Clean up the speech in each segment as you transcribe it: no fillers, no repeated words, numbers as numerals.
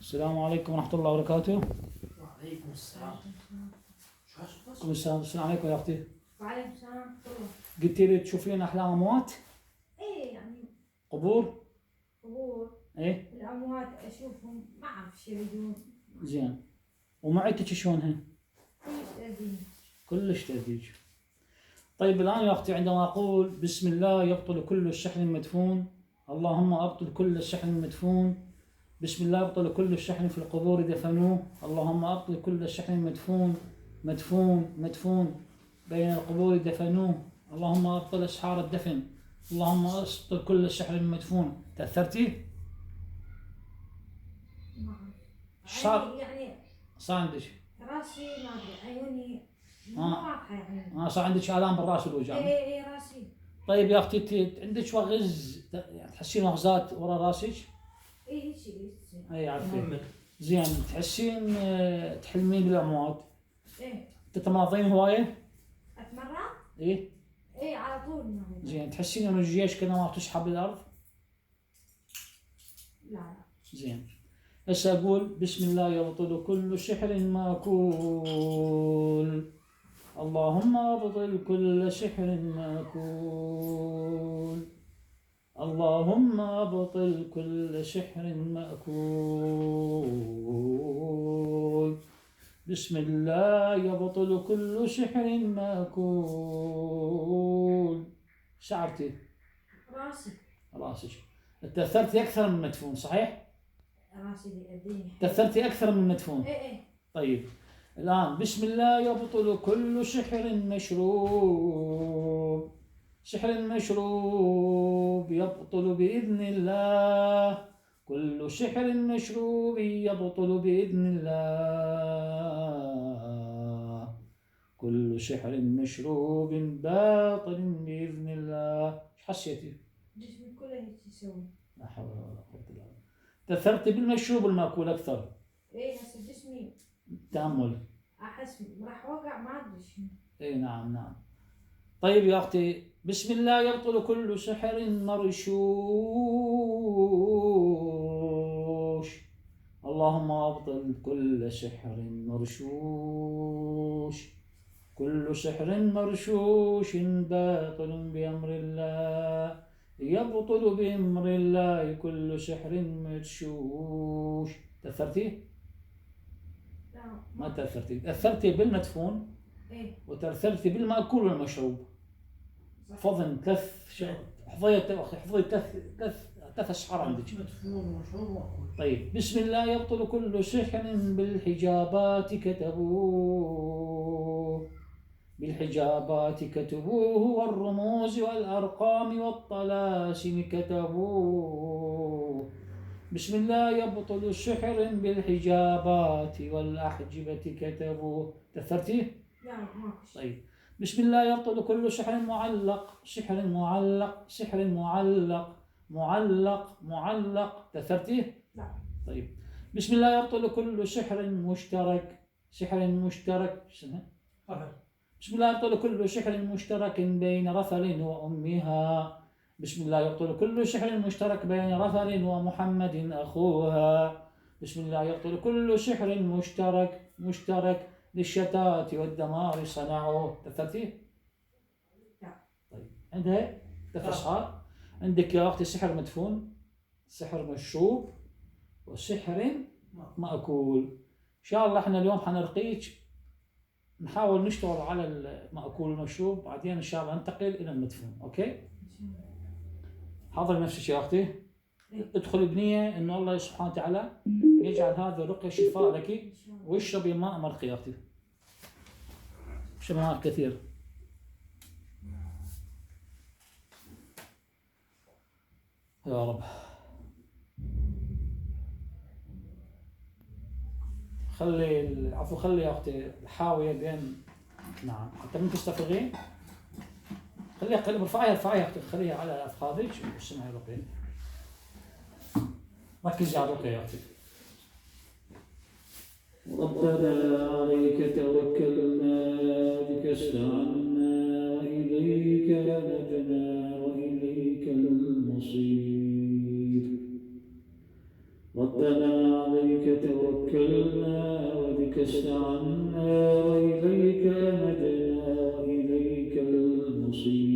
السلام عليكم ورحمة الله وبركاته. وعليكم السلام. شو هالصوت؟ السلام عليكم يا أختي. وعليكم السلام ورحمة الله. قلتي لي تشوفين أحلام أموات؟ ايه يعني قبور؟ قبور إيه؟ الأموات أشوفهم ما أعرف شو يريدون. زين. ومعدتك شلونها؟ كلش تأذيني. كلش تأذيك. طيب الآن يا أختي عندما أقول بسم الله يبطل كل الشحن المدفون، اللهم أبطل كل الشحن المدفون، بسم الله يبطل كل الشحن في القبور دفنوه، اللهم أبطل كل الشحن المدفون مدفون بين القبور دفنوه، اللهم أبطل أسحار الدفن، اللهم أبطل كل الشحن المدفون. تأثرتي؟ ما صار أعرف يعني صار عندك راسي ما أدري عيوني مو واضحة يعني. صار عندك آلام بالراس والوجع. ايه راسي. طيب يا أختي عندك وغز، يعني تحسين وغزات ورا راسك؟ ايه شيء اي عارفين. زين تحسين تحلمين بالاموات؟ ايه تتماضين هوايه؟ أتمرن؟ ايه ايه على طول ما زين تحسين انه الجيش كذا ما تسحب الارض؟ لا. زين هسه اقول بسم الله يبطل كل سحر ماكول، اللهم ابطل كل سحر ماكول، اللهم ابطل كل سحر ماكول، بسم الله يبطل كل سحر ماكول. شعرتي؟ راسك تأثرتي أكثر من مدفون صحيح؟ راسي بيأذيني. تأثرتي أكثر من مدفون. ايه طيب الآن بسم الله يبطل كل سحر مشروب، سحر مشروب يبطل بإذن الله، كل سحر مشروب يبطل بإذن الله، كل سحر مشروب باطل بإذن الله. ايش حسيتي؟ جسمي كله هيك يسوي. لا حول ولا قوة إلا بالله. تأثرتي بالمشروب والمأكول أكثر. ايه هسه جسمي تأمل. أحس راح وقع ما أدري شنو. اي نعم. طيب يا اختي بسم الله يبطل كل سحر مرشوش، اللهم ابطل كل سحر مرشوش، كل سحر مرشوش باطل بأمر الله، يبطل بأمر الله كل سحر مرشوش. تأثرتي؟ لا ما تأثرتي. تأثرتي بالمدفون ايه وتأثرتي بالمأكول والمشروب. فضل حفظي ثلاث أشعار عندك. مدفون ومشروب ومأكول. طيب بسم الله يبطل كل سحر بالحجابات كتبوه، بالحجابات كتبوه والرموز والأرقام والطلاسم كتبوه، بسم الله يبطل السحر بالحجابات والأحجبة كتبوه. تأثرتي؟ لا ماكو شيء. طيب بسم الله يبطل كل سحر معلق، سحر معلق، سحر معلق. تأثرتي؟ لا. طيب بسم الله يبطل كل سحر مشترك، سحر مشترك. بسم الله يبطل كل سحر مشترك بين رفل وأمها، بسم الله يبطل كل سحر مشترك بين رفل ومحمد أخوها، بسم الله يبطل كل سحر مشترك للشتات والدمار صنعوه. تأثرتي؟ لا. طيب عندها تفصحات. عندك يا أختي سحر مدفون، سحر مشروب، وسحر مأكول. إن شاء الله احنا اليوم حنرقيك، نحاول نشتغل على المأكول والمشروب، بعدين إن شاء الله ننتقل إلى المدفون. أوكي؟ حاضر نفسك يا أختي. ادخلي بنية إنه الله سبحانه وتعالى يجعل هذه الرقية شفاء لك، واشربي ماء مرقي يا أختي، اشربي ماء كثير. يا رب. خلي يا أختي الحاوية بين، نعم حتى من تستفرغين خليها ارفعيها يا أختي، خليها على أفخاذك واسمعي الرقية، ركزي على الرقية يا أختي. ربنا عليك توكلنا بك استعنا إليك لجنا وإليك المصير، ربنا عليك توكلنا وبك استعنا وإليك أنبنا وإليك المصير.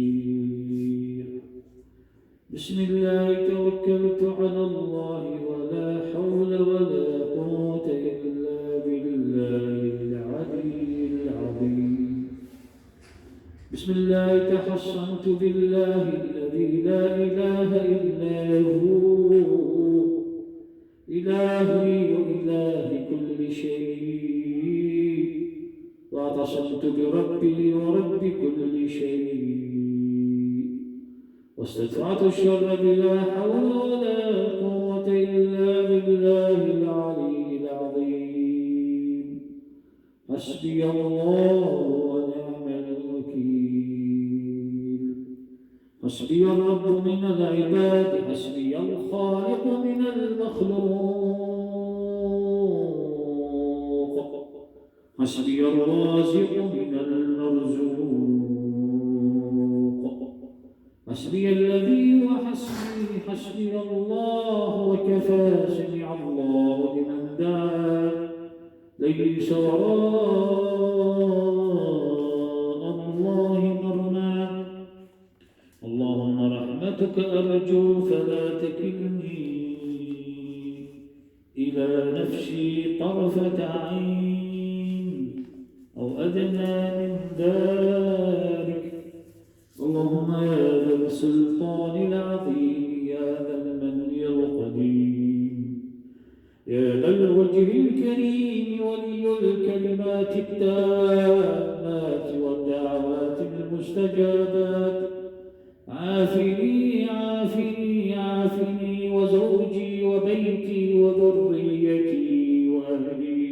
بسم الله توكلت على الله ولا حول ولا قوة إلا بالله العلي العظيم. بسم الله تحصنت بالله الذي لا إله إلا هو إلهي وإله كل شيء، واعتصمت بربي ورب كل شيء، واستدفعت الشر بلا حول ولا قوة إلا بالله العلي العظيم. حسبي الله ونعم الوكيل. حسبي الرب من العباد، حسبي الخالق من المخلوق، حسبي الرازق من المرزوق، حسبي الذي وحسبي، حسبي الله وكفى. سمع الله لمن دعا، ليس وراء الله مرمى. اللهم رحمتك أرجو فلا تكلني إلى نفسي طرفة عين أو أدنى من ذلك. اللهم يا ذا السلطان العظيم، يا ذا المن القديم، يا ذا الوجه الكريم، ولي الكلمات التامات والدعوات المستجابات، عافني عافني عافني وزوجي وبيتي وذريتي وأهلي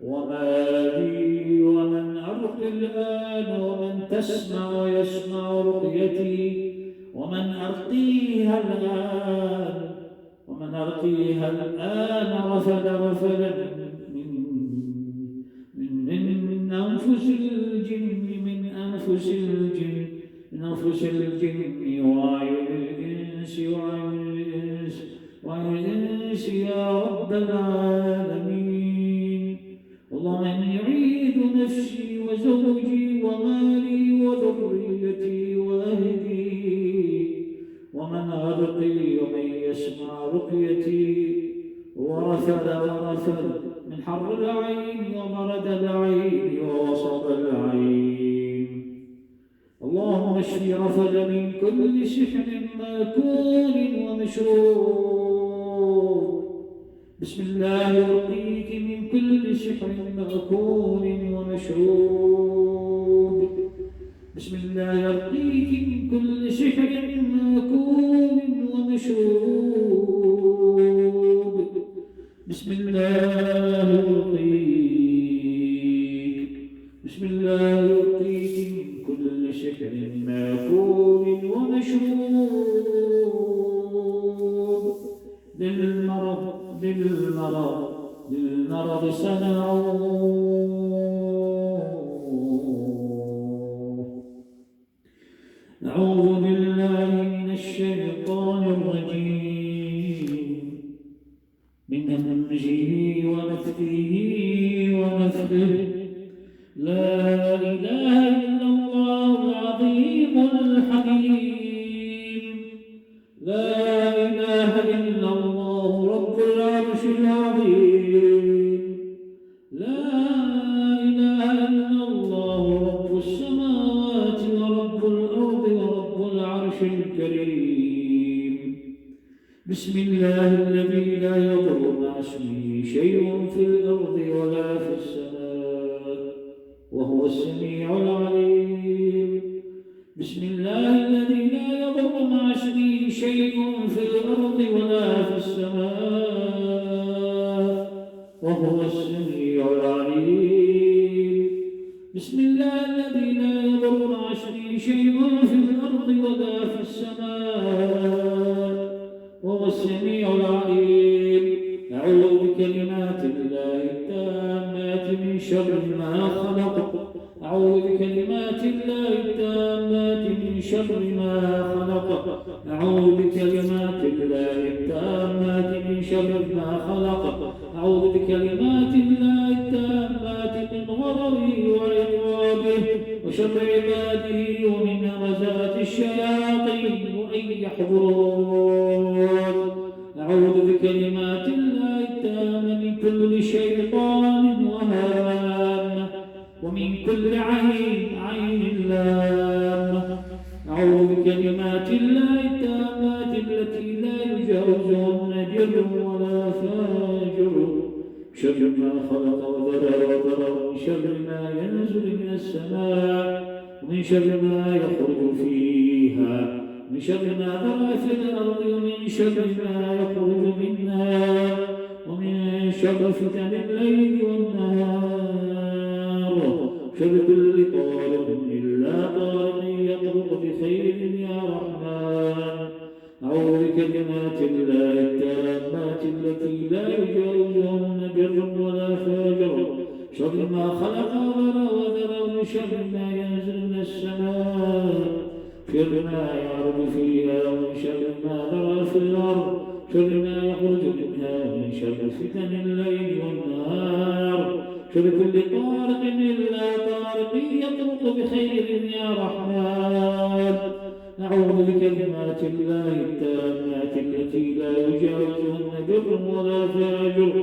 ومالي ومن أرقي الآن ومن تسمع ويسمع رقيتي ومن أرقيها الآن ومن أرقيها الآن رفلا من أنفس الجن، من أنفس الجن، من أنفس الجن وعين الإنس وعين الإنس يا رب العالمين. اللهم إني أعيد نفسي وزوجي ومالي وذريتي وأهلي ومن أرقي ومن يسمع رقيتي ورفل من حر العين ومرد العين ووسط العين. اللهم اشف رفل من كل سحر ماكول ومشروب. بسم الله يرقيك من كل سحر ماكول ومشروب. بسم الله يرقيك من كل سحر ماكول ومشروب. بسم الله يرقيك، بسم الله يرقيك من كل سحر ماكول ومشروب. للمرض صنعوه. أعوذ بالله من الشيطان الرجيم، من همزه ونفثه ونفثه. لا إله إلا الله العظيم الحكيم. لا إله إلا الله رب العرش العظيم. لا إله إلا الله رب السماوات ورب الأرض ورب العرش الكريم. بسم الله الذي لا يضر مع اسمه شيء في الأرض ولا في السماء وهو السميع العليم. بسم الله الذي لا يضر مع اسمه شيء في الأرض ولا في السماء وهو السميع العليم. بسم الله الذي لا يضر مع اسمه شيء في الأرض ولا في السماء وهو السميع العليم. أعوذ بكلمات الله التامات من شر ما خلق. أعوذ بكلمات الله التامات من شر ما خلق. أعوذ بكلمات الله التامات من شر ما خلق. أعوذ بكلمات الله التامات من غضبه وعقابه وشر عباده ومن همزات الشياطين وأن يحضرون. أعوذ بكلمات الله التامة من كل شيطان وهامة ومن كل عين لامة. أعوذ بكلمات الله التامات التي لا يجاوزهن جر ولا فاجر. شر ما خلق وذرى ومن شر ما ينزل من السماء ومن شر ما يخرج فيها ومن شر ما ذرى في الأرض ومن شر ما يخرج منها ومن شر فتن الليل والنهار. شر كل طارق إلا طارق يطرق بخير يا رحمن. أعوذ بكلمات الله التامات التي لا يجاوزهن بر ولا فاجر. شر ما خلق وذرى ومن شر ما ينزل من السماء شر ما يعرج فيها ومن شر ما ذرى في الأرض شر ما يخرج منها ومن شر فتن الليل والنهار. شر كل طارق إلا طارق يطرق بخير يا رحمن. أعوذ بكلمات الله التامات التي لا يجاوزهن بر ولا فاجر.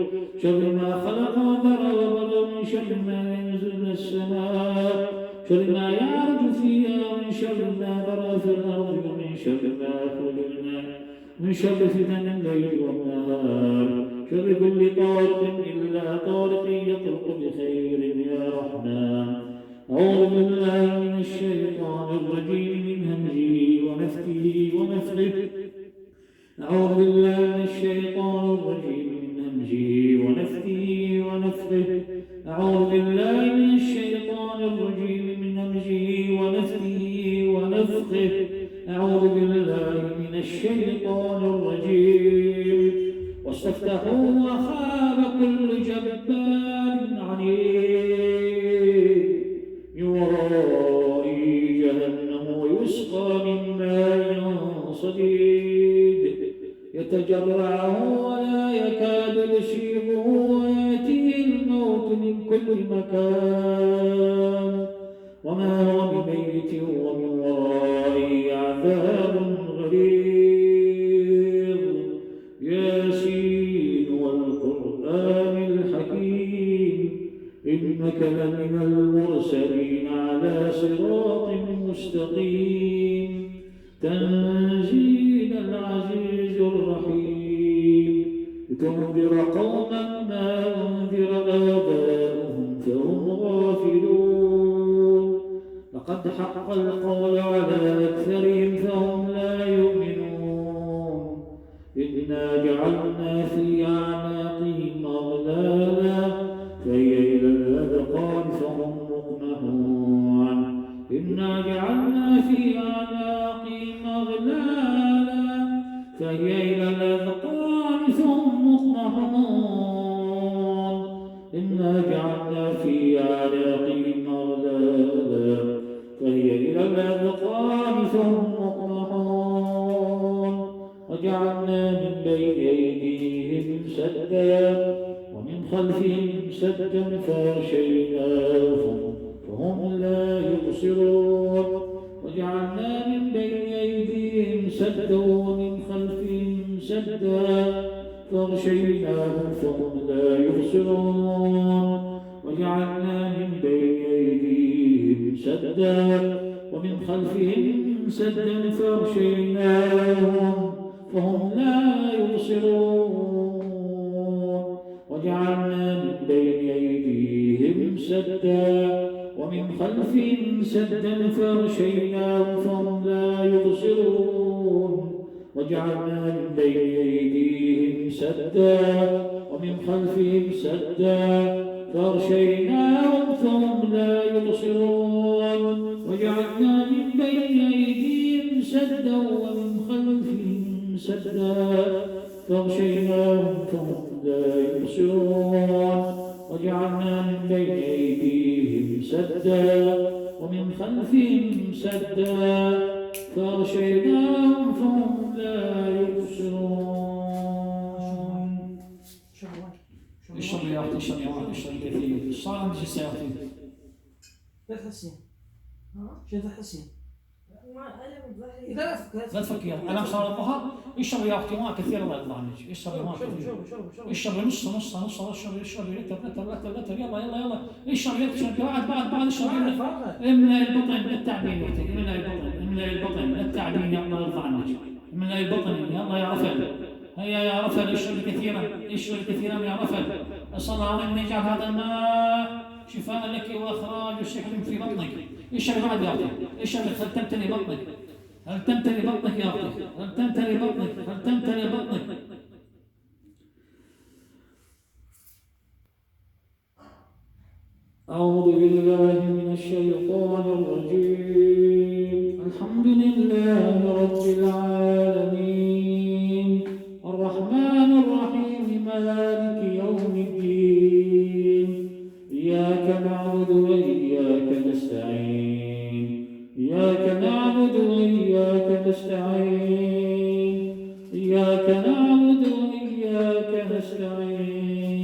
شر ما خلق وذرى ومن شر ما ينزل من السماء شر ما يعرج فيها ومن شر ما ذرى في الأرض ومن شر ما يخرج منها من شر فتن الليل والنهار. شر كل طارق إلا طارق يطرق بخير يا رحمن. أعوذ بالله من الشيطان الرجيم من همزه ونفثه ونفثه. أعوذ بالله من الشيطان الرجيم من همزه ونفثه ونفثه. أعوذ بالله من الشيطان الرجيم من همزه ونفثه ونفثه. أعوذ بالله من الشيطان الرجيم. واستفتحوا وخاب كل جبار عنيد من ورائه جهنم ويسقى من ماء صديد يتجرعه ولا يكاد يسيغه ويأتيه الموت من كل مكان وما هو بميت ومن ورائه عذاب غليظ. ياسين والقرآن الحكيم إنك لمن المرسلين على صراط مستقيم. تنزيل العزيز الرحيم. لتنذر قوما ما أنذر آباؤهم فهم غافلون. لقد حق القول على أكثرهم فهم لا يؤمنون. إنا جعلنا في أعناقهم أغلالا فهي إلى الأذقان فهم مقمحون. إنا جعلنا في أعناقهم أغلالا فهي إلى الأذقان فهم مقمحون. إنا جعلنا في أعناقهم أغلالا فهي إلى الأذقان فهم مقمحون. وجعلنا من بين أيديهم سدا ومن خلفهم سدا فأغشيناهم فهم لا يبصرون. وجعلنا من بين أيديهم سدا ومن خلفهم سدا فأغشيناهم فهم لا يبصرون. وجعلنا من بين أيديهم سدا ومن خلفهم سدا فأغشيناهم فهم لا يبصرون. وجعلنا من بين أيديهم سدا ومن خلفهم سدا فأغشيناهم فهم لا يبصرون. وجعلنا من بين أيديهم سدا ومن خلفهم سدا فأغشيناهم فهم لا يبصرون. وجعلنا من بين أيديهم سدا ومن خلفهم سدا فأغشيناهم فهم لا يبصرون. وجعلنا من بين أيديهم سدا ومن خلفهم سدا فأغشيناهم فهم لا يبصرون. يا اختي اشربي ماء، اشربي كثير. صار عندك ايش يا اختي؟ لا تحسين. ها؟ شو تحسين؟ ما ألم ظهري. إذا لا تفكر. لا تفكري، الم صار الظهر، اشربي يا اختي ماء كثير الله يرضى عنك، اشربي ماء كثير. اشربي نص اشربي لتر يلا اشربي بعد اشربي املأ البطن بالتعبين يا اختي، املأ البطن بالتعبين يا الله يرضى عنك، املأ البطن يلا يا رفل، هيا يا رفل اشربي كثيرا يا رفل. اسال الله ان يجعل هذا الماء شفاء لك واخراج سحر في بطنك. اشربي بعد يا اختي، اشربي هل تمتلي بطنك يا اختي، هل تمتلي بطنك. أعوذ بالله من الشيطان الرجيم. الحمد لله رب العالمين، الرحمن الرحيم، مالك يوم الدين، إياك نعبد وإياك نستعين، إياك نعبد وإياك نستعين، إياك نعبد وإياك نستعين،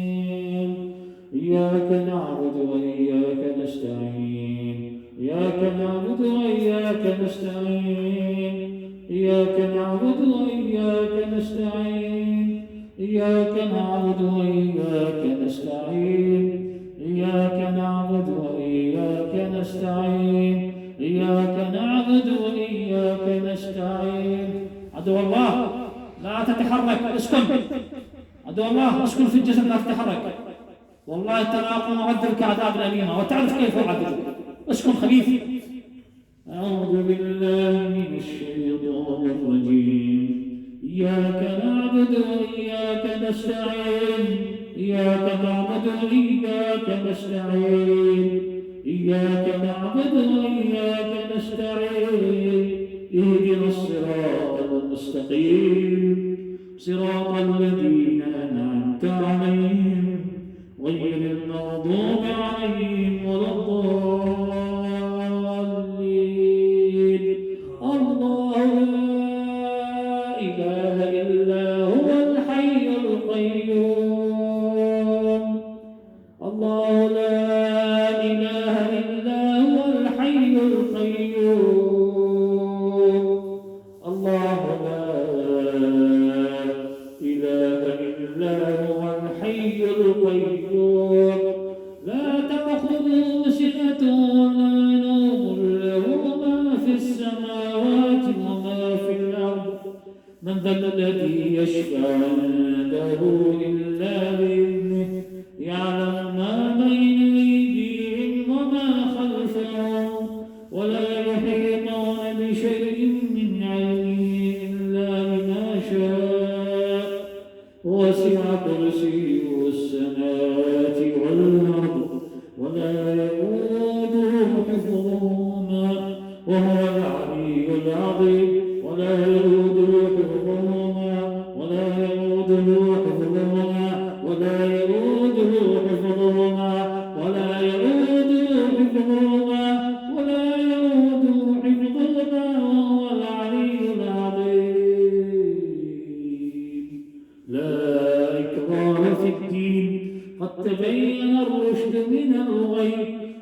إياك نعبد وإياك نستعين، إياك نعبد وإياك نستعين، إياك نعبد وإياك نستعين، إياك نعبد وإياك نستعين، إياك نعبد وإياك نستعين، إياك نعبد وإياك نستعين. عدو الله لا تتحرك، اسكن. عدو الله اسكن في الجسد لا تتحرك. والله تلاقوا معذبك عذاب أليما وتعرف كيف أعذبك. اسكن خبيث. أعوذ بالله من الشيطان الرجيم. إياك نعبد وإياك نستعين، إياك نعبد وإياك نستعين، إياك نعبد وإياك نستعين. اهدنا الصراط المستقيم، صراط الذين أنعمت عليهم غير المغضوب عليهم ولا الضالين. الله لا إله إلا هو الحي القيوم، الله لا إله إلا هو الحي القيوم، الله لا إله إلا هو الحي القيوم، لا تأخذه سنة ولا نوم، له ما في السماوات وما في الأرض. من ذا الذي يشفع عنده إلا بإذنه، يعلم ما بين أيديهم وما خلفهم، ولا يحيطون بشيء من علمه إلا بما شاء، وسع كرسيه السماوات والأرض ولا يؤوده حفظهما وهو العلي العظيم. ولا يؤوده حفظهما ولا يؤوده حفظهما ولا يؤوده حفظهما ولا يؤوده حفظهما ولا يؤوده حفظهما وهو العلي العظيم. لا إكراه في الدين، قد تبين الرشد من الغي،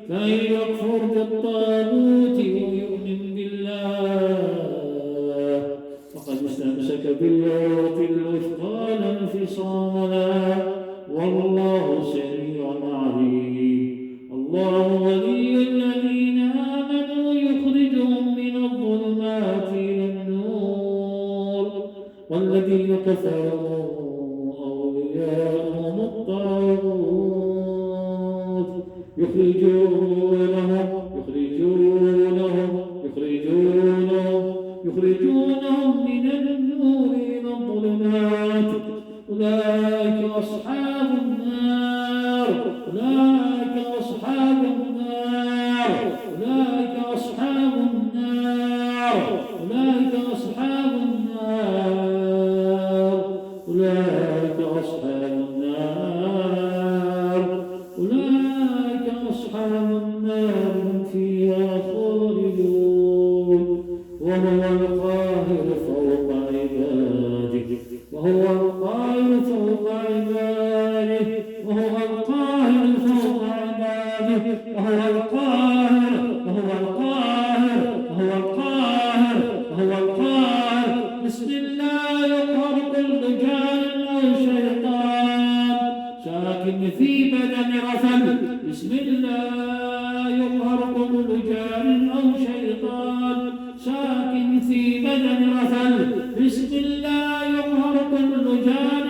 فمن يكفر بالطاغوت ويؤمن بالله فقد استمسك بالعروة الوثقى لا انفصام لها، والله سميع عليم. الله ولي الذين آمنوا يخرجهم من الظلمات إلى النور، والذين كفروا أولياءهم الطاغوت يخرجونهم من النور إلى الظلمات. أولئك أصحاب النار، أولئك أصحاب النار، أولئك أصحاب النار، أولئك أصحاب النار، أولئك أصحاب النار، أولئك أصحاب النار هم فيها خالدون. وهو القاهر فوق عباده، وهو القاهر فوق عباده، وهو في بدن رفل بسم الله يقهر كل جان أو شيطان ساكن في بدن رفل بسم الله يقهر كل جان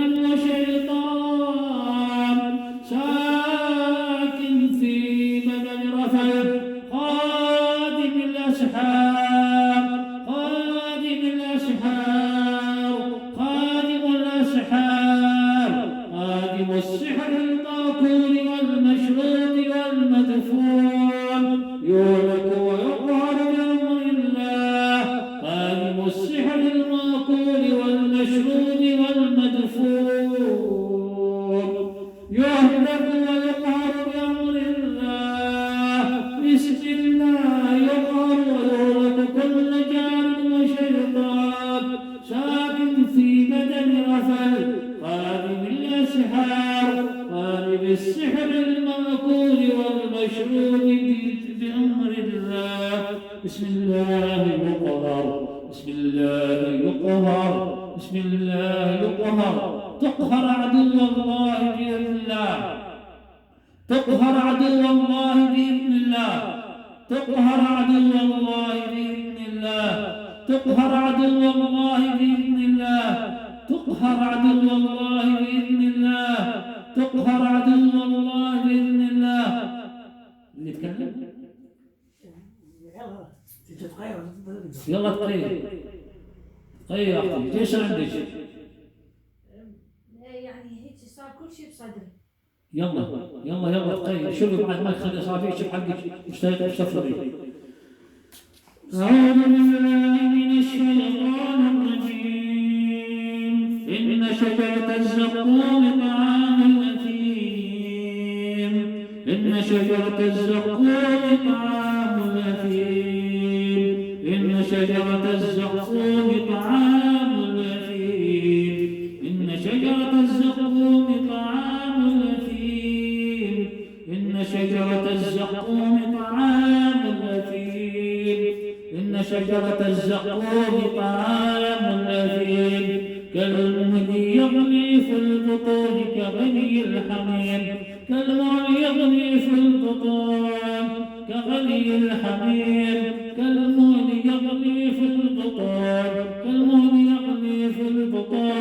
وشيطان ساكن في بدن رفل خادم الأسحار خادم الأسحار خادم الأسحار خادم السحر المأكول والمشروط والمدفون يولد ويقهر بأمر الله خادم السحر المأكول والمشروط والمدفون يهلك ويقهر بأمر الله بسم الله يقهر ويهلك كل جان وشيطان ساكن في بدن رفل خادم الأسحار خادم السحر المأكول والمشروب بأمر الله بسم الله يقهر بسم الله يقهر بسم الله يقهر تقهر عدو الله بإذن الله تقهر عدو الله بإذن الله تقهر عدو الله بإذن الله تقهر عدو الله بإذن الله تقهر عدو الله بإذن الله تقهر عدو الله بإذن الله اللي يتكلم يلا تقيل قيل يا أختي ليش عندك يعني هيك صار كل شيء بصدري. يلا يلا يلا تقيل شوفي بعد ما تخلي اصابعك شوف حقك مشتفري أعوذ بالله من الشيطان الرجيم إن شجرة الزقوم طعام الأثيم إن شجرة الزقوم طعام الأثيم إن شجرة الزقوم طعام الأثيم إن شجرة الزقوم طعام الأثيم إن شجرة الزقوم طعام الأثيم إن شجرة الزقوم طعام الأثيم كالمهل يغلي في البطون كغلي الحميم كالمهل يغلي في البطون كغلي الحميم كالمهل يغلي في البطون كالمهل يغلي في البطون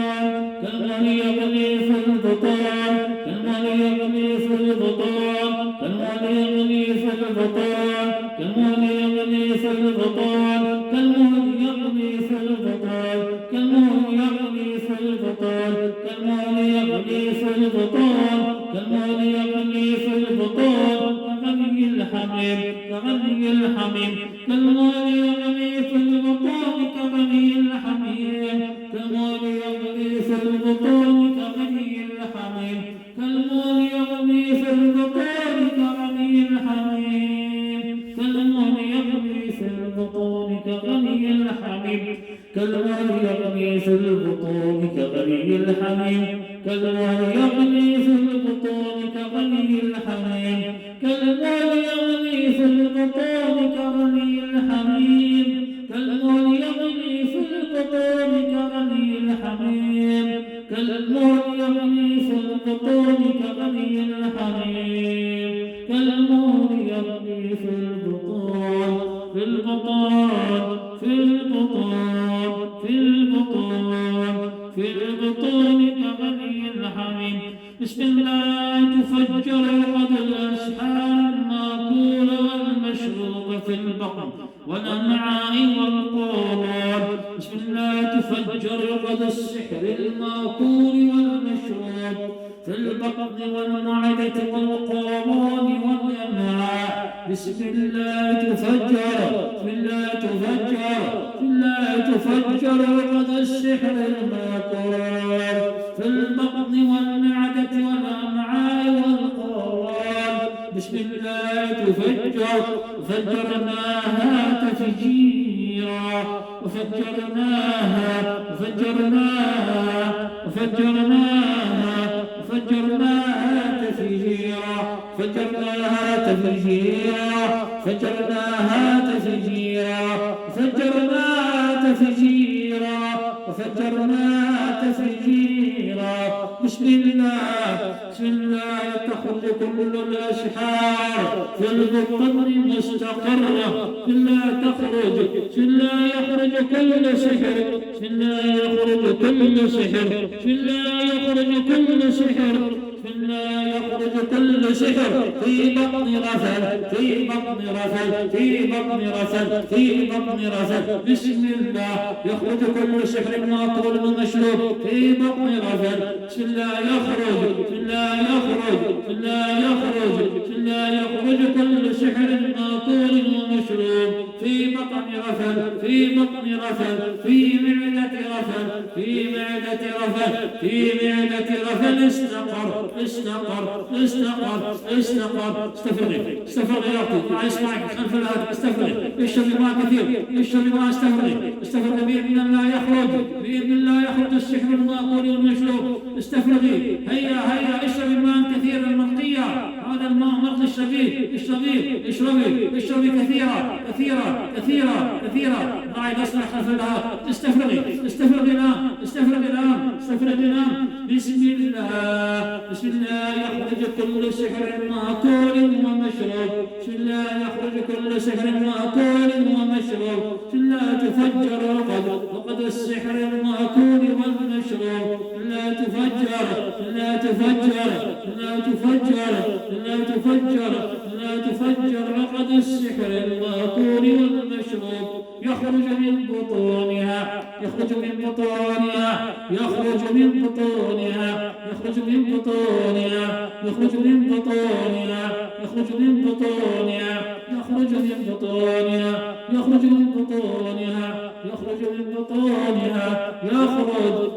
كالمهل يغلي في البطون كالمهل يغلي في البطون كالمهل يغلي في البطون كالمهل يغلي في البطون كالمهل يغلي في البطون كالمهل يغلي في البطون كالمهل يغلي في البطون كالمهل يغلي في البطون كغلي الحميم كغلي الحميم كالمهل يغلي في البطون كغلي الحميم كالمهل يغلي في البطون كغلي الحميم كالمهل يغلي في البطون كغلي الحميم كالمهل يغلي في البطون كغلي الحميم كالمهل يغلي في البطون كغلي الحميم كالمهل يغلي في البطون كغلي الحميم كالمهل يغلي في البطون كغلي الحميم كالمهل يغلي في البطون كغلي الحميم كالمهل يغلي في البطون كغلي الحميم كالمهل يغلي في البطون في البطون في البطون في البطون في البطون كغلي الحميم بسم الله تفجر الغد الأسحار المأكول والمشروب في البطن والأمعاء والقولون بسم الله تفجر الغد السحر المأكول والمشروب في البطن والمعدة والقولون والأمعاء بسم الله تفجر بسم الله تفجر بسم الله تفجر الغد السحر المأكول في البطن والمعدة والأمعاء والقولون بسم الله تفجر وفجرناها تفجيرا وفجرناها وفجرناها وفجرناها وفجرناها تفجيرا فجرناها تفجيرا فجرناها تفجيرا فجرناها تفجيرا وفجرناها تفجيرا بسم الله تخرج كل الأسحار في البطن مستقرة، بسم الله تخرج، بسم الله يخرج كل سحر، بسم الله يخرج كل سحر، بسم الله يخرج كل سحر، بسم الله يخرج كل سحر في بطن رفل، في بطن رفل، في بطن رفل، في بطن رفل، بسم الله يخرج كل سحر مأكول ومشروب في بطن رفل، بسم الله يخرج، بسم الله يخرج، بسم الله يخرج، بسم الله يخرج كل سحر مأكول ومشروب في بطن رفل، في بطن رفل، في معدة رفل، في معدة رفل، في معدة رفل، استقر استقر استقر استقر. استفرغي استفرغي يا اختي، ما يسمعك خلف الهاتف، استفرغي، اشربي ماء كثير، اشربي ماء، استفرغي استفرغي، باذن الله يخرج، باذن الله يخرج السحر المأكول والمشروب، استفرغي، هيا هيا اشربي ماء كثيرا مرقيا، هذا الماء مرقي اشربيه اشربيه اشربي اشربي كثيرا كثيرا كثيرا كثيرا. ضعي الأصبع خلف الهاتف، استفرغي استفرغي الآن، استفرغي الآن، استفرغي الآن. بسم الله بسم الله يخرج كل سحر مأكول ومشروب، بسم الله يخرج كل سحر مأكول ومشروب، بسم الله تفجر وقد السحر المأكول والمشروب، بسم الله تفجر، بسم الله تفجر، بسم الله تفجر، بسم الله تفجر، بسم الله تفجر وقد السحر المأكول والمشروب. يخرج من بطونها، يخرج من بطونها، يخرج من بطونها، يخرج من بطونها، يخرج من بطونها، يخرج من بطونها، يخرج من بطونها، يخرج من بطونها، يخرج من بطونها،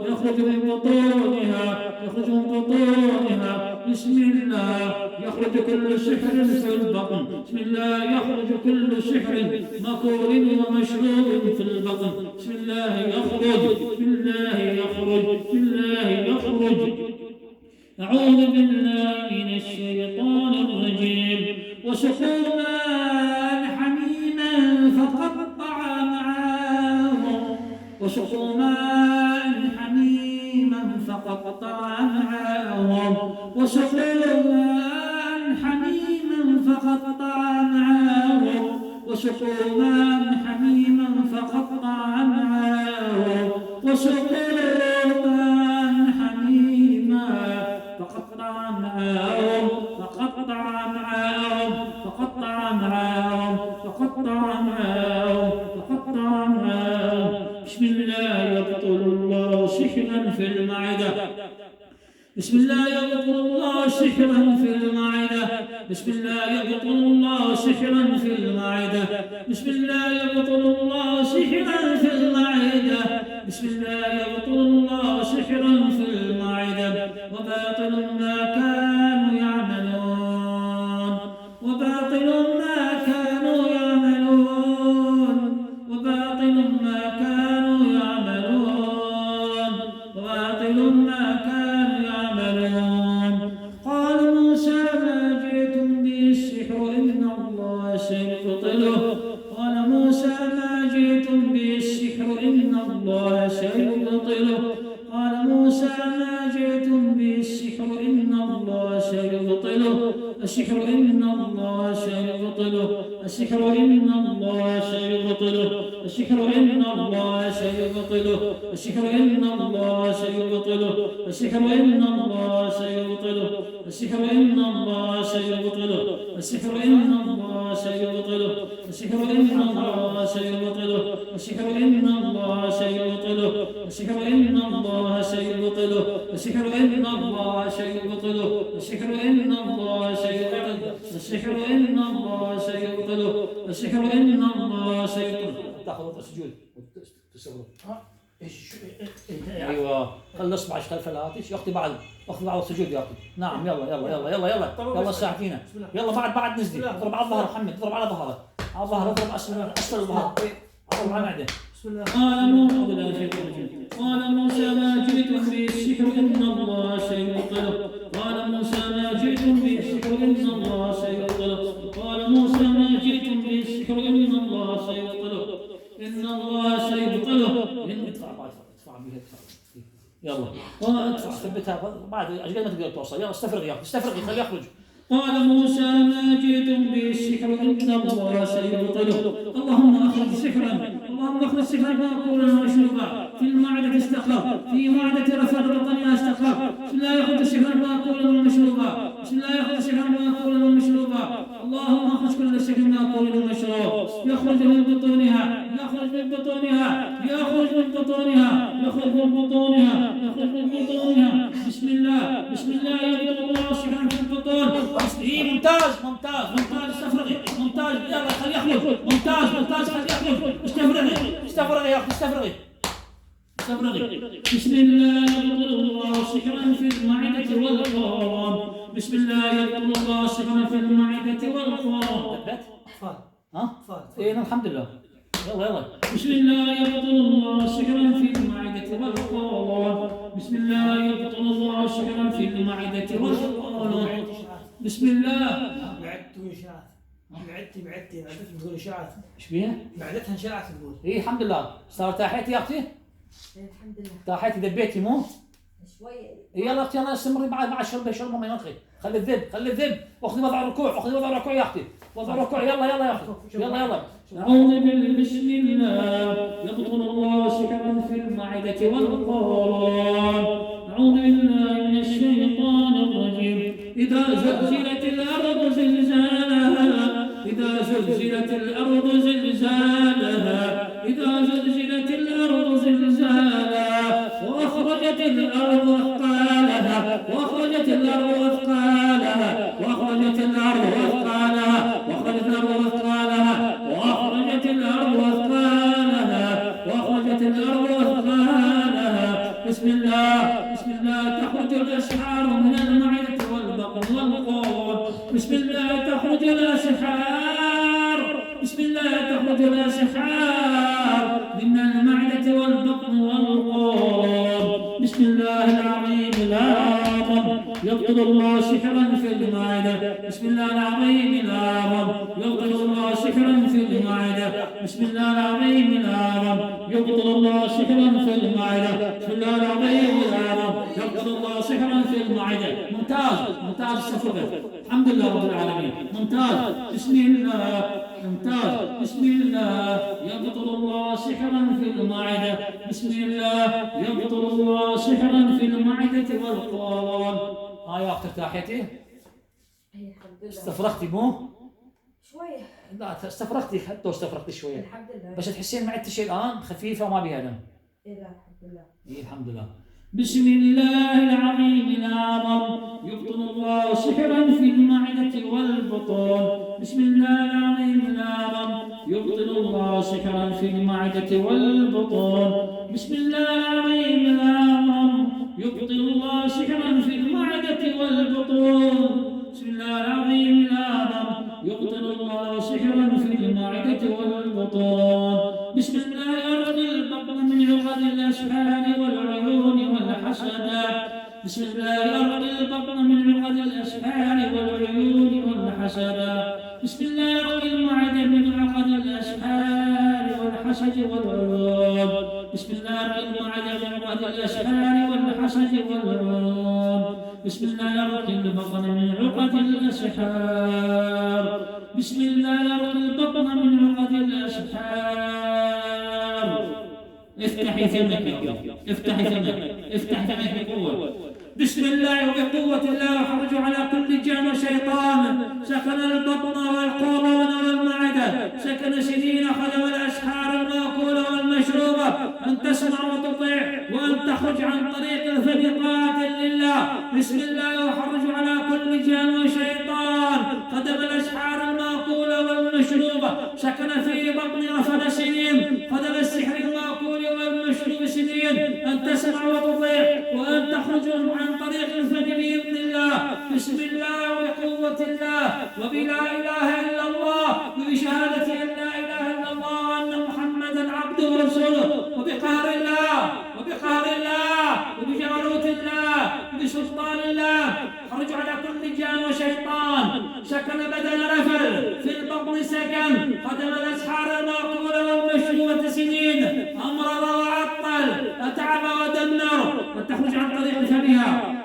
يخرج من بطونها، يخرج من بطونها. بسم الله يخرج كل سحر في البطن، بسم الله يخرج كل سحر مأكول ومشروب في البطن، بسم الله يخرج، بسم الله يخرج، بسم الله يخرج. أعوذ بالله من الشيطان الرجيم. وسقوا ماء حميما فقطع أمعاءهم، وسقوا ماء حميما فقطع أمعاءهم، وسقوا ماء حميما فقطع أمعاءهم، وسقوا ماء حميما فقطع أمعاءهم، وسقوا ماء حميما فقطع أمعاءهم، فقطع أمعاءهم، فقطع أمعاءهم، فقطع أمعاءهم، فقطع أمعاءهم. بسم الله يبطل الله سحرا في المعدة، بسم الله يبطل الله سحرا في المعدة، بسم الله يبطل الله سحرا في المعدة، بسم الله يبطل الله سحرا في المعدة، بسم الله يبطل الله سحرا في المعدة. وباطل ما كانوا يعملون، وباطل ما كانوا يعملون، وباطل ما كانوا يعملون، وباطل ما كانوا يعملون. قال موسى ما جئتم به السحر إن الله سيبطله، قال موسى ما جئتم به السحر إن الله سيبطله، قال موسى ما جئتم به السحر إن الله سيبطله، السحر إن الله سيبطله، السحر إن الله سيبطله، السحر إن الله سيبطله، السحر إن الله سيبطله، السحر إن الله سيبطله، السحر إن الله سيبطله، السحر إن الله سيبطله، السحر إن الله سيبطله، السحر إن الله سيبطله، السحر إن الله سيبطله، السحر إن الله سيبطله، السحر إن الله سيبطله، السحر إن الله سيبطله، السحر إن الله سيبطله. تاخذ السجود وتستغرب. ايش ايوه خلي اصبعك خلف الهاتف يا اختي، بعد اخذ بعض السجود يا اختي. نعم يلا يلا يلا يلا يلا يلا الساعه فينا، يلا بعد نزلي، اضرب على الظهر محمد، اضرب على ظهرك، على الظهر، اضرب اسفل الظهر، اضرب على المعده. بسم الله. قال موسى ما جئتم به السحر إن الله سيبطله، قال موسى ما جئتم به السحر إن الله سيبطله، قال موسى ما جئتم به السحر إن الله سيبطله، إن الله سيبطله. ادفع بها ادفع، يلا ادفع ثبتها بعد أجل ما تقدر توصل. يلا استفرغ يا أخي، استفرغ خليه يخرج. قال موسى ما جئتم به السحر إن الله سيبطله. اللهم أخرج سحرا، اللهم أخرج سحرا مأكولا ومشروبا في المعدة استقر، في معدة رفع بطنها استقر. بسم الله يخرج سحرا مأكولا ومشروبا، بسم الله يخرج سحرا مأكولا ومشروبا. اللهم أخرج كل سحر مأكول ومشروب يخرج من بطونها، يخرج من بطونها، يخرج من بطونها، يخرج من بطونها، يخرج من بطونها. بسم الله، بسم الله يبطل الله سحرا في البطون. ممتاز ممتاز ممتاز، استفرغي ممتاز، يلا خليه يخرج. ممتاز ممتاز، خليه يخرج. استفرغي استفرغي يا اخي، استفرغي استفرغي. بسم الله يبطل الله سحرا في المعدة والقولون. بسم الله يبطل الله سحرا في المعدة والقولون. ها؟ ايه الحمد لله. يلا يلا. بسم الله يبطل الله سحرا في المعدة والقولون. بسم الله يبطل الله سحرا في المعدة والقولون. بسم الله. معدته انشعت، معدتي تقول انشعت. ايش بيها؟ معدتها انشعت تقول. ايه الحمد لله. صار ارتاحيتي يا اختي؟ الحمد لله. ارتاحيتي دبيتي مو؟ شوية. يلا اختي يلا استمري مع شرب ما ينخي. خلي الذب، خلي الذب، واخذي وضع الركوع، واخذي وضع الركوع يا اختي. وضع الركوع، يلا يلا يا اختي. يلا يلا. أعوذ بسم الله يبطل الله سحرا في المعدة والقولون. أعوذ بالله من الشيطان الرجيم. إذا زلزلت الأرض زلزالها، إذا زلزلت الأرض زلزالها، إذا زلزلت الأرض زلزالها، وأخرجت الأرض أثقالها، وأخرجت الأرض أثقالها، وأخرجت الأرض أثقالها، وأخرجت الأرض أثقالها، وأخرجت الأرض أثقالها، وأخرجت الأرض أثقالها. بسم الله، بسم الله تخرج الأسحار من المعدة والبطن والقولون. بسم الله تخرج الأسحار، بسم الله تخرج الأسحار من المعدة والبطن والقولون. بسم الله العظيم الأعظم يبطل الله سحرا في المعدة. بسم الله العظيم الأعظم يبطل الله سحرا في المعدة. بسم الله العظيم الأعظم يبطل الله سحرا في المعدة. بسم الله العظيم الأعظم يبطل الله سحرا في المعدة. ممتاز ممتاز استفرغ. الحمد لله رب العالمين. ممتاز. بسم الله. ممتاز. بسم الله يبطل الله سحرا في المعدة. بسم الله يبطل الله سحرا في المعدة والقولون. يا اختي ارتاحتي؟ الحمد لله. استفرغتي مو؟ شوية. لا استفرغتي، حتى استفرغتي شوية. الحمد لله. بس تحسين معدتك شيء الآن خفيفة وما بها دم. إيه الحمد لله. إيه الحمد لله. بسم الله العظيم الأعظم يبطل الله سحرا في المعدة والبطون. بسم الله العظيم الأعظم يبطل الله سحرا في المعدة والبطون. بسم الله العظيم الأعظم يبطل الله سحرا في المعدة والبطون. بسم الله العظيم الأعظم يبطل الله سحرا في المعدة والبطون. بسم الله يرقي البطن من عقد الأسحار والعيون والحسدات. بسم الله يرقي البطن من عقد الأسحار والعيون والحسدات. بسم الله يرقي المعدة من عقد الأسحار والحسد والعيون. بسم الله يرقي المعدة من عقد الأسحار والحسد والعيون. بسم الله يرقي البطن من عقد الأسحار. بسم الله يرقي البطن من عقد الأسحار. افتحي فمك يا رب، افتحي فمك، افتحي فمك بقوة. بسم الله وبقوة الله أخرج على كل جان شيطان سكن البطن والقولون والمعدة، سكن سنين خدم الأسحار المأكولة والمشروبة، أن تسمع وتطيع وأن تخرج عن طريق الفريقات لله. بسم الله وأخرج على كل جان شيطان خدم الأسحار المأكولة والمشروبة، سكن في بطن رفد سنين خدم السحر المأكول والمشروب سنين، أن تسمع وتطيع وأن تخرج عن طريق الفن بإذن الله. بسم الله وبقوة الله وبلا إله إلا الله وبشهادة أن لا إله إلا الله وأن محمدا عبده ورسوله وبقهر الله وبقهر الله وبجبروت الله وبسلطان الله. خرج على كل جان وشيطان سكن بدن رفل في البطن سكن خدم الأسحار المأكولة والمشروبة سنين، أمرض وعطل أتعب ودمر، وتخرج عن طريق فمها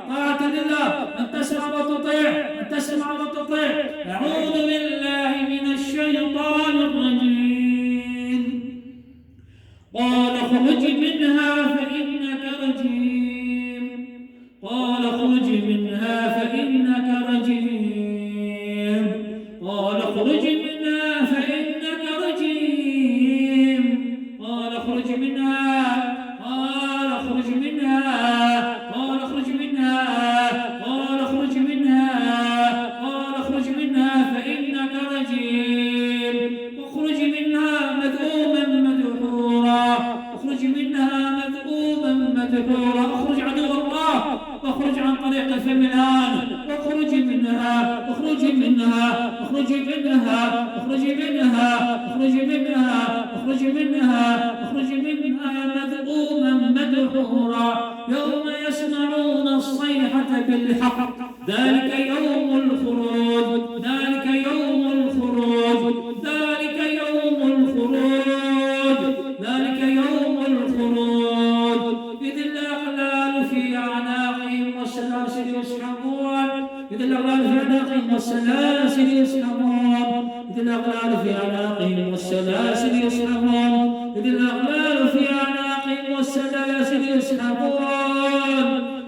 الآن اخرجي منها اخرجي منها اخرجي منها اخرجي منها اخرجي منها اخرجي منها اخرجي منها مذءوما مدحورا يوم يسمعون الصيحة بالحق ذلك يوم الخروج ذلك يوم الخروج ذلك يوم الخروج ذلك يوم الخروج إذ الأغلال في أعناقهم والسلاسل يسحبون إذ الأغلال في أعناقهم والسلاسل يسحبون إذ الأغلال في أعناقهم والسلاسل يسحبون إذ الأغلال في أعناقهم والسلاسل يسحبون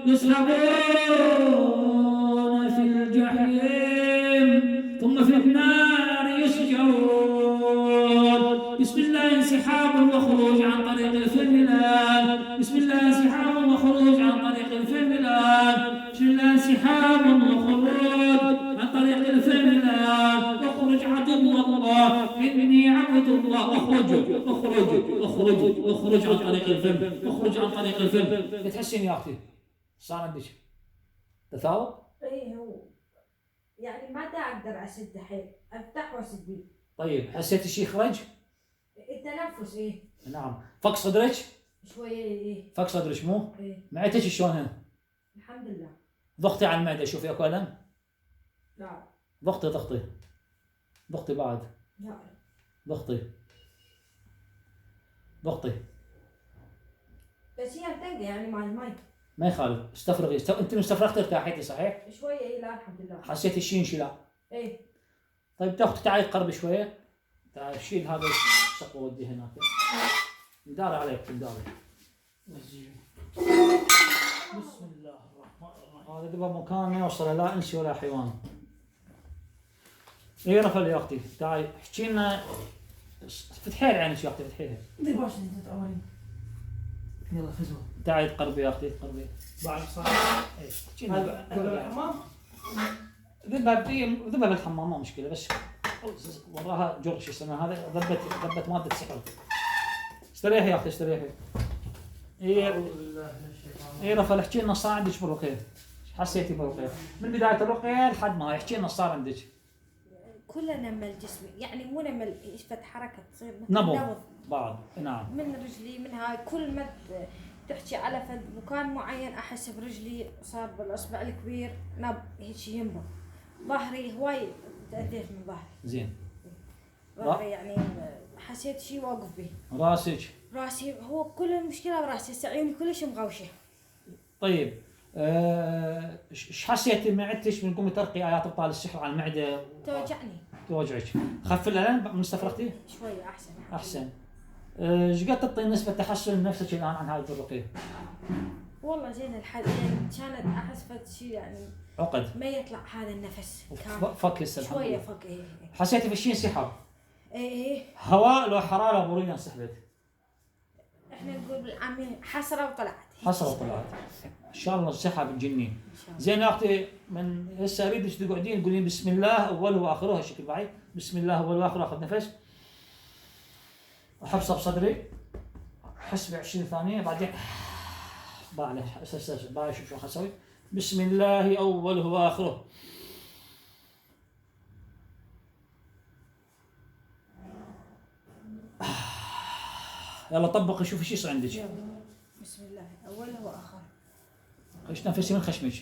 يسحبون في الجحيم ثم في النار يسجرون بسم الله انسحاب وخروج عن طريق الفم الآن بسم الله انسحاب وخروج عن طريق الفم الآن بسم الله انسحاب وخروج عن طريق الفم الآن اخرج عدو الله إني عبد الله اخرج اخرج اخرج اخرج عن طريق الفم اخرج عن طريق الفم تحسين يا أختي صار عندك تثاؤب؟ ايه هو يعني ما دا اقدر اسد حيل افتح واسد. طيب حسيت شيء خرج؟ التنفس ايه نعم فك صدرك؟ شويه ايه فك صدرك مو؟ ايه معدتك شلون هنا؟ الحمد لله. ضغطي على المعده شوفي اكو الم؟ لا ضغطي ضغطي بعد لا ضغطي بس هي متنقه يعني مع المي ما يخالف استفرغي انت من استفرغتي ارتاحيتي صحيح؟ شويه ايه. لا الحمد لله. حسيتي شيء انشلاء؟ ايه طيب تاخذ تعالي قرب شويه تعال شيل هذا السقف ودي هناك نداري عليك نداري بسم الله الرحمن الرحيم. هذا دبا مكان ما يوصل لا انسي ولا حيوان. اي رفل يا اختي تعالي احكي لنا فتحي لي عينك يا اختي فتحيها. دي باش انت تعورين. يلا فزوا. تعالي تقربي يا اختي تقربي. بعد صار. اي احكي لنا هذا الحمام. ذبه بالحمام ما مشكله بس وراها جرش شو اسمه هذا ضبت ماده سحر. استريحي يا اختي استريحي. اي رفل احكي لنا صار عندك بالرقيه. حسيتي بالرقيه من بدايه الرقيه لحد ما احكي لنا صار عندك. كله نمل جسمي يعني مو نمل يشفت حركه تصير نبض بعض نعم من رجلي من هاي كل ما تحكي على فد مكان معين احس برجلي صار بالاصبع الكبير نب هيك ينبض. ظهري هواي تأذيت من ظهري. زين ظهري يعني حسيت شيء واقف به. راسك راسي هو كل المشكله براسي هسه عيوني كلش مغوشه. طيب ايش حسيتي معدتك من قمت ترقي ايات ابطال السحر على المعده؟ توجعك خف الالم من استفرغتي؟ شويه احسن. ايش قد تعطي نسبه تحسن نفسك الان عن هذه الرقيه؟ والله زين الحال يعني كانت احس فد شيء يعني عقد ما يطلع هذا النفس فك هسه شويه فك. ايه حسيتي بشيء انسحاب؟ ايه هواء لو حراره بريه انسحبت؟ احنا نقول بالعاميه حسره وطلعت. ان شاء الله انسحب الجني. زين يا اختي من هسه اريدك تقعدين تقولين بسم الله اوله واخره هالشكل معي. بسم الله اوله واخره اخذ نفس احبسه بصدري احس ب 20 ثانيه بعدين باع شوف شو اسوي. بسم الله اوله واخره. يلا طبقي شوفي شو يصير عندك. بسم الله اوله واخره. خش نفسي من خشمك.